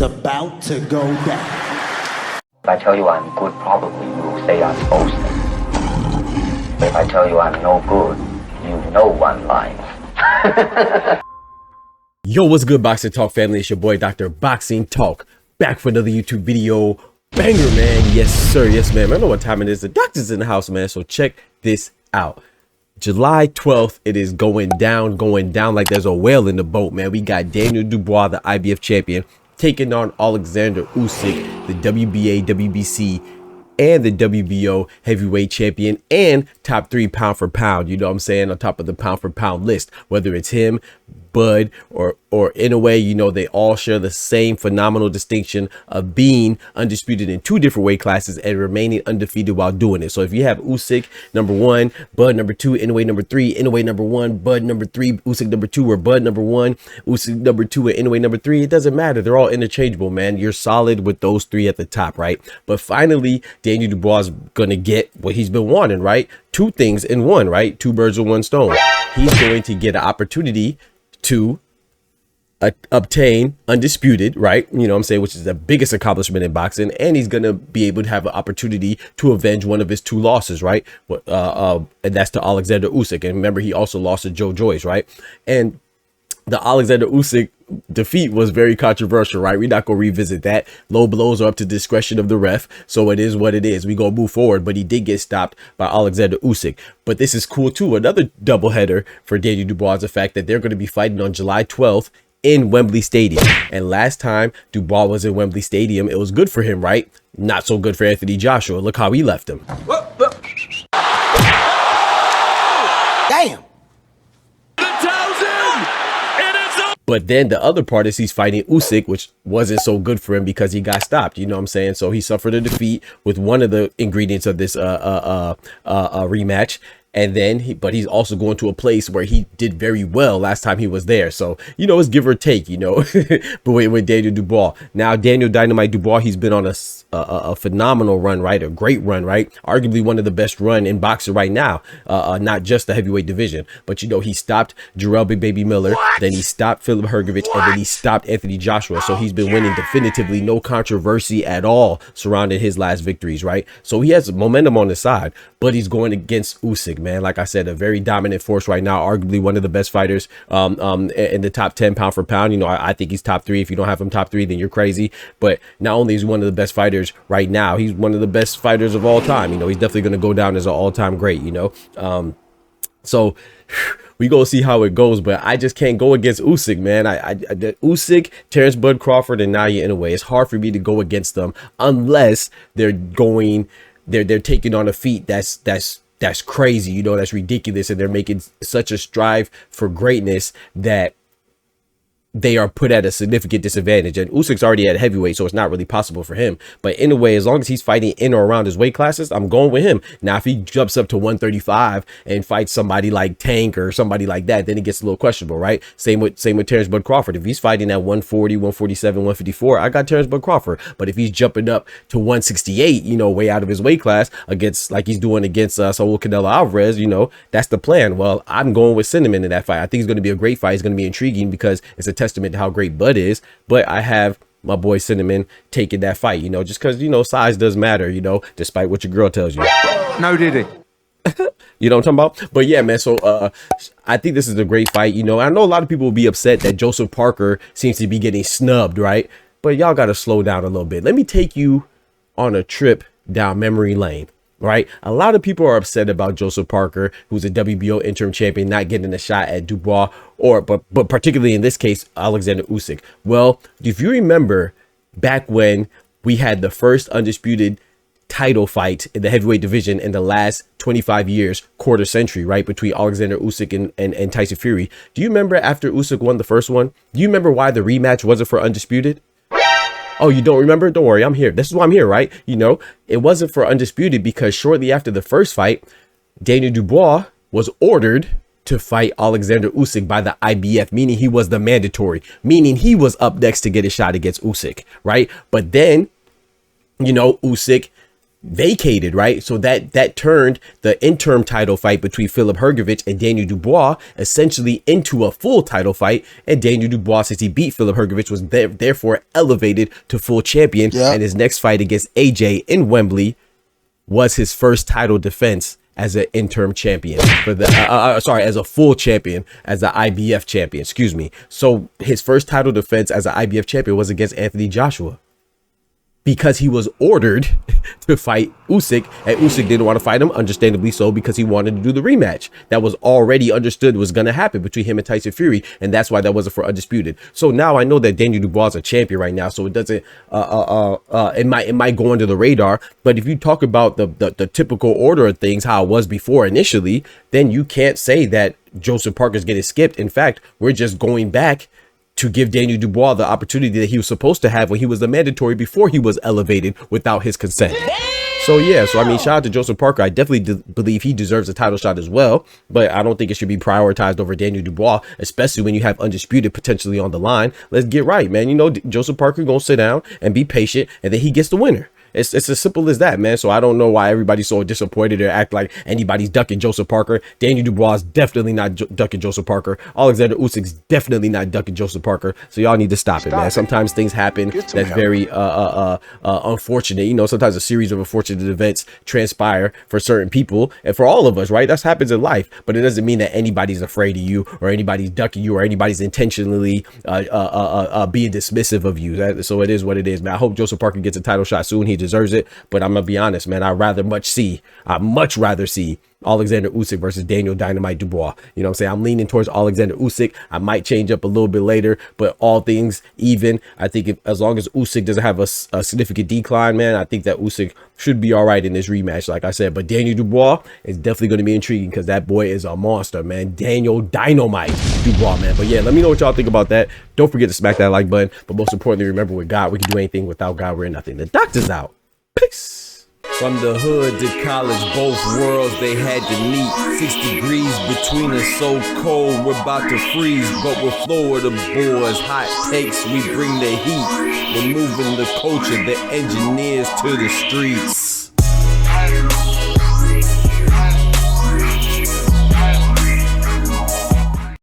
about to go down. If I tell you I'm good, probably you will say I'm boasting. If I tell you I'm no good, you know one line. Yo, what's good, Boxing Talk family? It's your boy, Dr. Boxing Talk, back for another YouTube video. Banger, man. Yes, sir. Yes, man. I know what time it is. The doctor's in the house, man. So check this out. July 12th, it is going down like there's a whale in the boat, man. We got Daniel Dubois, the IBF champion, taking on Alexander Usyk, the WBA, WBC, and the WBO heavyweight champion and top 3 pound for pound, you know what I'm saying, on top of the pound for pound list. Whether it's him, Bud, or in a way, you know, they all share the same phenomenal distinction of being undisputed in 2 different weight classes and remaining undefeated while doing it. So if you have Usyk number 1, Bud number 2, Inoue number 3, Inoue number 1, Bud number 3, Usyk number 2, or Bud number 1, Usyk number 2, and Inoue number 3, it doesn't matter. They're all interchangeable, man. You're solid with those 3 at the top, right? But finally, Daniel Dubois is gonna get what he's been wanting, right? 2 things in one, right? 2 birds with 1 stone. He's going to get an opportunity to obtain undisputed, right? You know what I'm saying, which is the biggest accomplishment in boxing, and he's gonna be able to have an opportunity to avenge one of his 2 losses, right? And that's to Alexander Usyk. And remember, he also lost to Joe Joyce, right? And the Alexander Usyk defeat was very controversial, right? We're not gonna revisit that. Low blows are up to discretion of the ref, so it is what it is. We gonna move forward, but he did get stopped by Alexander Usyk. But this is cool too. Another doubleheader for Daniel Dubois is the fact that they're going to be fighting on July 12th in Wembley Stadium. And last time Dubois was in Wembley Stadium, it was good for him, right? Not so good for Anthony Joshua. Look how he left him. Damn. But then the other part is he's fighting Usyk, which wasn't so good for him because he got stopped. You know what I'm saying? So he suffered a defeat with one of the ingredients of this rematch. And then but he's also going to a place where he did very well last time he was there. So, you know, it's give or take, you know, but with Daniel Dubois. Now, Daniel Dynamite Dubois, he's been on a phenomenal run, right? A great run, right? Arguably one of the best run in boxing right now. Not just the heavyweight division, but, you know, he stopped Jarrell Big Baby Miller. Then he stopped Philip Hrgovic, and then he stopped Anthony Joshua. So he's been winning definitively, no controversy at all surrounding his last victories, right? So he has momentum on his side, but he's going against Usyk, man. Like I said, a very dominant force right now, arguably one of the best fighters in the top 10 pound for pound. You know, I think he's top 3. If you don't have him top 3, then you're crazy. But not only is he one of the best fighters right now, he's one of the best fighters of all time. You know, he's definitely going to go down as an all-time great, you know. So we go see how it goes, but I just can't go against Usyk, man. Usyk, Terrence Bud Crawford, and Naya Inoue. It's hard for me to go against them unless they're taking on a feat that's crazy, you know, that's ridiculous, and they're making such a strive for greatness that they are put at a significant disadvantage. And Usyk's already at heavyweight, so it's not really possible for him. But in a way, as long as he's fighting in or around his weight classes, I'm going with him. Now, if he jumps up to 135 and fights somebody like Tank or somebody like that, then it gets a little questionable, right? Same with Terrence Bud Crawford. If he's fighting at 140, 147, 154, I got Terrence Bud Crawford. But if he's jumping up to 168, you know, way out of his weight class against, like he's doing against Saul Canelo Alvarez, you know, that's the plan. Well, I'm going with Cinnamon in that fight. I think it's going to be a great fight. It's going to be intriguing because it's a testament to how great Bud is, but I have my boy Cinnamon taking that fight, you know, just because, you know, size does matter, you know, despite what your girl tells you. No, did it? You know what I'm talking about? But yeah, man, so I think this is a great fight. You know, I know a lot of people will be upset that Joseph Parker seems to be getting snubbed, right? But y'all got to slow down a little bit. Let me take you on a trip down memory lane. Right, a lot of people are upset about Joseph Parker, who's a WBO interim champion, not getting a shot at Dubois, but particularly in this case, Alexander Usyk. Well, if you remember back when we had the first undisputed title fight in the heavyweight division in the last 25 years, quarter century, right, between Alexander Usyk and Tyson Fury. Do you remember after Usyk won the first one? Do you remember why the rematch wasn't for undisputed? Oh, you don't remember? Don't worry, I'm here. This is why I'm here, right? You know, it wasn't for undisputed because shortly after the first fight, Daniel Dubois was ordered to fight Alexander Usyk by the IBF, meaning he was the mandatory, meaning he was up next to get a shot against Usyk, right? But then, you know, Usyk vacated, right? So that turned the interim title fight between Filip Hrgović and Daniel Dubois essentially into a full title fight, and Daniel Dubois, since he beat Filip Hrgović, was therefore elevated to full champion. And his next fight against AJ in Wembley was his first title defense as an interim champion for the as a full champion, as an IBF champion, excuse me. So his first title defense as an IBF champion was against Anthony Joshua, because he was ordered to fight Usyk, and Usyk didn't want to fight him, understandably so, because he wanted to do the rematch. That was already understood was going to happen between him and Tyson Fury, and that's why that wasn't for Undisputed. So now I know that Daniel Dubois is a champion right now, so it doesn't, it might go under the radar. But if you talk about the typical order of things, how it was before initially, then you can't say that Joseph Parker's getting skipped. In fact, we're just going back to give Daniel Dubois the opportunity that he was supposed to have when he was the mandatory before he was elevated without his consent. So yeah, so I mean, shout out to Joseph Parker. I definitely believe he deserves a title shot as well, but I don't think it should be prioritized over Daniel Dubois, especially when you have Undisputed potentially on the line. Let's get right, man. You know, Joseph Parker gonna sit down and be patient, and then he gets the winner. It's as simple as that, man. So I don't know why everybody's so disappointed or act like anybody's ducking Joseph Parker. Daniel Dubois is definitely not ducking Joseph Parker. Alexander Usyk's definitely not ducking Joseph Parker. So y'all need to stop it, man. Sometimes things happen that's very unfortunate. You know, sometimes a series of unfortunate events transpire for certain people and for all of us, right? That happens in life, but it doesn't mean that anybody's afraid of you or anybody's ducking you or anybody's intentionally being dismissive of you. So it is what it is, man. I hope Joseph Parker gets a title shot soon. He deserves it, but I'm gonna be honest, man. I'd much rather see Alexander Usyk versus Daniel Dynamite Dubois. You know what I'm saying? I'm leaning towards Alexander Usyk. I might change up a little bit later, but all things even, I think as long as Usyk doesn't have a significant decline, man, I think that Usyk should be all right in this rematch, like I said. But Daniel Dubois is definitely going to be intriguing because that boy is a monster, man. Daniel Dynamite Dubois, man. But yeah, let me know what y'all think about that. Don't forget to smack that like button. But most importantly, remember, with God, we can do anything. Without God, we're nothing. The doctor's out. Peace. From the hood to college, both worlds they had to meet. 6 degrees between us, so cold, we're about to freeze. But we're Florida boys, hot takes, we bring the heat. We're moving the culture, the engineers to the streets.